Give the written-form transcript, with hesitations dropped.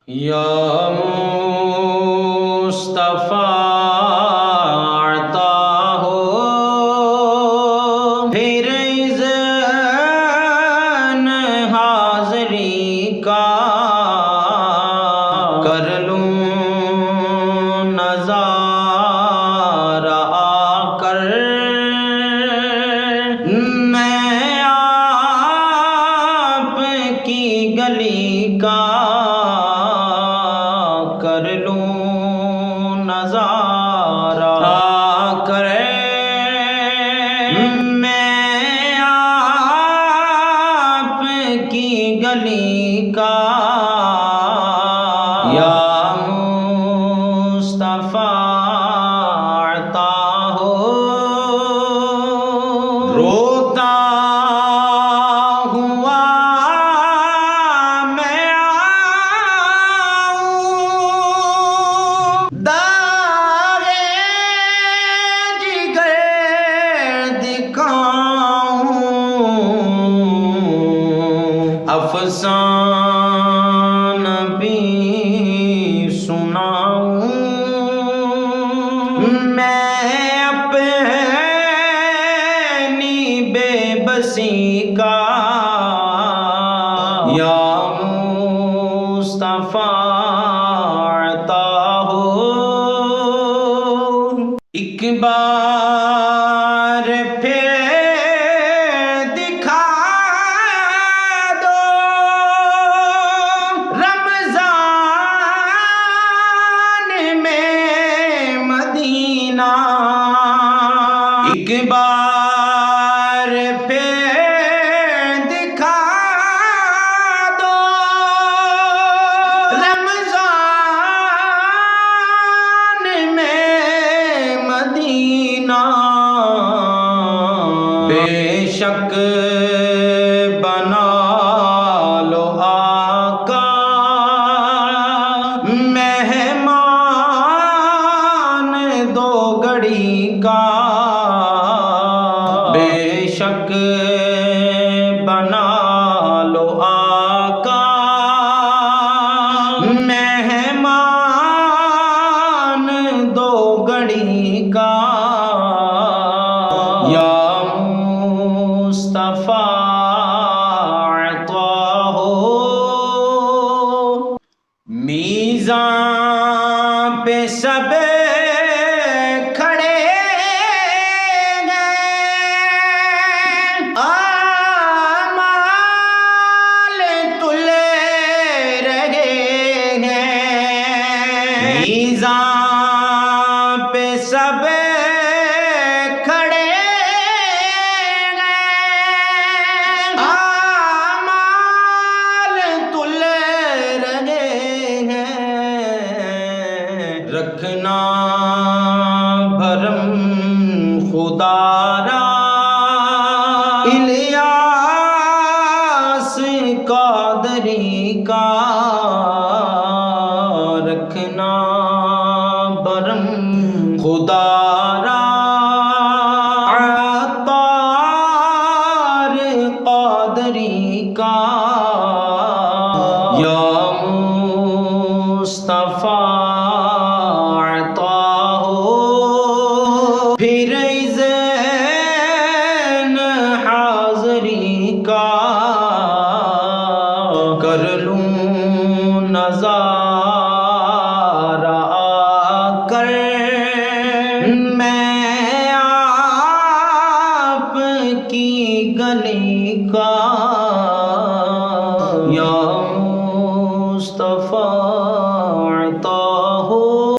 یا مصطفیٰ عطا ہو پھر اذن حاضری کا، کر لوں نظارہ آ کر میں آپ کی گلی کا، کر لوں نظارہ آ کر میں آپ کی گلی کا، یا مصطفیٰ عطا ہو روتا ہوا میں آؤں، داغ جگر دکھاؤں، افسانہ بھی سناؤں میں اپنی بے بسی کا، یا مصطفیٰ عطا ہو ایک بار پھر دکھا دو رمضان میں مدینہ، ایک بار پھر دکھا دو رمضان میں مدینہ، بے شک بنا لو آقا مہمان دو گھڑی کا، بے شک بنا لو آقا مہمان دو گھڑی کا، یا مصطفیٰ عطا ہو میزان پہ سب کھڑے گئے، اعمال تلے رہے ہیں، میزان پہ سب کھڑے گئے، اعمال تلے رہے ہیں، رکھنا بھرم خدا را الیاس قادری کا، رکھنا بھرم خدا را عطار قادری کا، یا مصطفیٰ عطا ہو پھر اذن حاضری کا، کر لوں نظارہ آ کر میں آپ کی گلی کا۔